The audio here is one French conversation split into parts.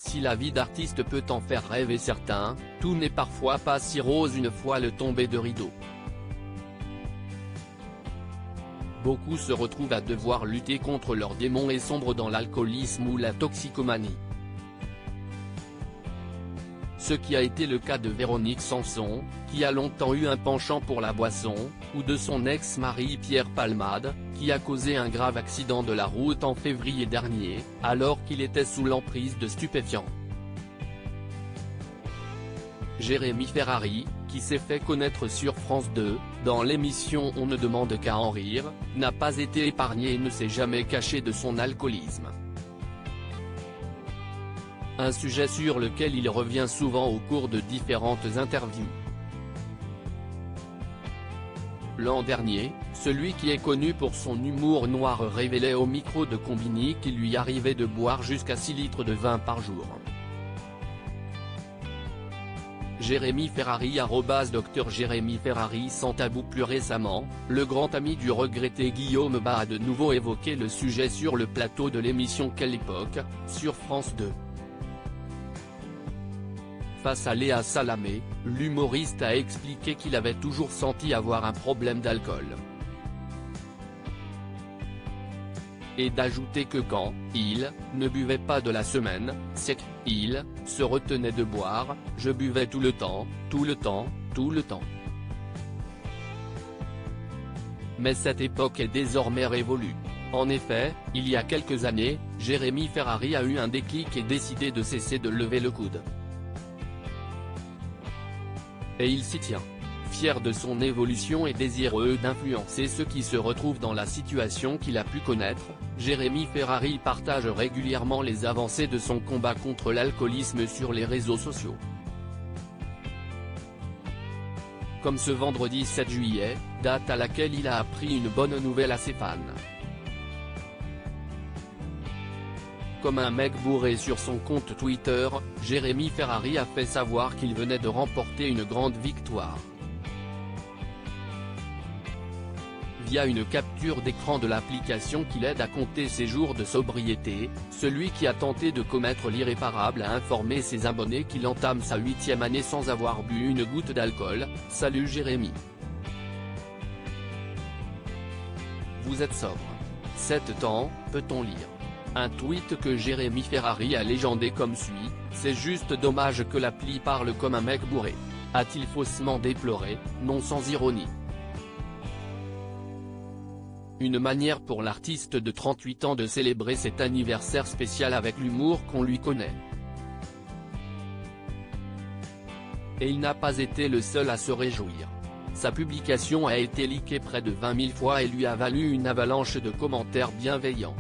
Si la vie d'artiste peut en faire rêver certains, tout n'est parfois pas si rose une fois le tombé de rideau. Beaucoup se retrouvent à devoir lutter contre leurs démons et sombrent dans l'alcoolisme ou la toxicomanie. Ce qui a été le cas de Véronique Sanson, qui a longtemps eu un penchant pour la boisson, ou de son ex-mari Pierre Palmade, qui a causé un grave accident de la route en février dernier, alors qu'il était sous l'emprise de stupéfiants. Jérémy Ferrari, qui s'est fait connaître sur France 2, dans l'émission On ne demande qu'à en rire, n'a pas été épargné et ne s'est jamais caché de son alcoolisme. Un sujet sur lequel il revient souvent au cours de différentes interviews. L'an dernier, celui qui est connu pour son humour noir révélait au micro de Combini qu'il lui arrivait de boire jusqu'à 6 litres de vin par jour. Jérémy Ferrari @Dr Jérémy Ferrari sans tabou. Plus récemment, le grand ami du regretté Guillaume Bas a de nouveau évoqué le sujet sur le plateau de l'émission Quelle époque, sur France 2. Face à Léa Salamé, l'humoriste a expliqué qu'il avait toujours senti avoir un problème d'alcool. Et d'ajouter que quand il ne buvait pas de la semaine, c'est qu'il se retenait de boire, je buvais tout le temps, tout le temps, tout le temps. Mais cette époque est désormais révolue. En effet, il y a quelques années, Jérémy Ferrari a eu un déclic et décidé de cesser de lever le coude. Et il s'y tient. Fier de son évolution et désireux d'influencer ceux qui se retrouvent dans la situation qu'il a pu connaître, Jérémy Ferrari partage régulièrement les avancées de son combat contre l'alcoolisme sur les réseaux sociaux. Comme ce vendredi 7 juillet, date à laquelle il a appris une bonne nouvelle à ses fans. Comme un mec bourré sur son compte Twitter, Jérémy Ferrari a fait savoir qu'il venait de remporter une grande victoire. Via une capture d'écran de l'application qui l'aide à compter ses jours de sobriété, celui qui a tenté de commettre l'irréparable a informé ses abonnés qu'il entame sa 8e année sans avoir bu une goutte d'alcool. Salut Jérémy. Vous êtes sobre. 7 ans, peut-on lire. Un tweet que Jérémy Ferrari a légendé comme suit: c'est juste dommage que l'appli parle comme un mec bourré. A-t-il faussement déploré, non sans ironie. Une manière pour l'artiste de 38 ans de célébrer cet anniversaire spécial avec l'humour qu'on lui connaît. Et il n'a pas été le seul à se réjouir. Sa publication a été leakée près de 20 000 fois et lui a valu une avalanche de commentaires bienveillants.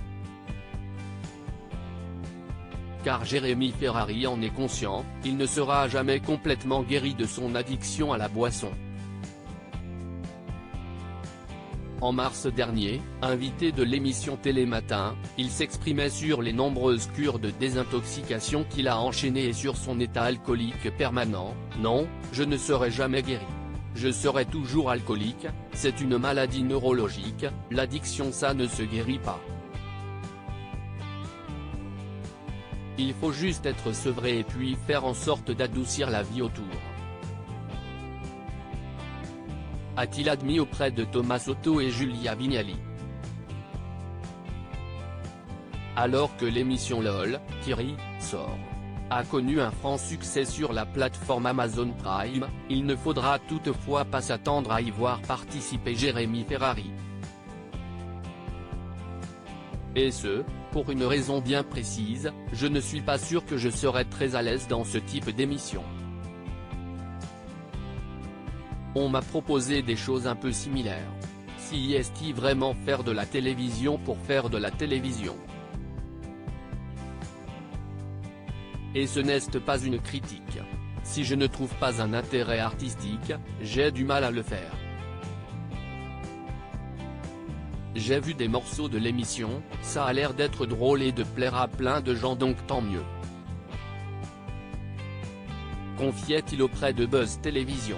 Car Jérémy Ferrari en est conscient, il ne sera jamais complètement guéri de son addiction à la boisson. En mars dernier, invité de l'émission Télématin, il s'exprimait sur les nombreuses cures de désintoxication qu'il a enchaînées et sur son état alcoolique permanent. Non, je ne serai jamais guéri. Je serai toujours alcoolique, c'est une maladie neurologique, l'addiction ça ne se guérit pas. Il faut juste être sevré et puis faire en sorte d'adoucir la vie autour. A-t-il admis auprès de Thomas Soto et Julia Vignali. Alors que l'émission LOL, Thierry, sort, a connu un franc succès sur la plateforme Amazon Prime, il ne faudra toutefois pas s'attendre à y voir participer Jérémy Ferrari. Et ce, pour une raison bien précise, je ne suis pas sûr que je serai très à l'aise dans ce type d'émission. On m'a proposé des choses un peu similaires. Si est-il vraiment faire de la télévision pour faire de la télévision? Et ce n'est pas une critique. Si je ne trouve pas un intérêt artistique, j'ai du mal à le faire. J'ai vu des morceaux de l'émission, ça a l'air d'être drôle et de plaire à plein de gens donc tant mieux. Confiait-il auprès de Buzz Télévision.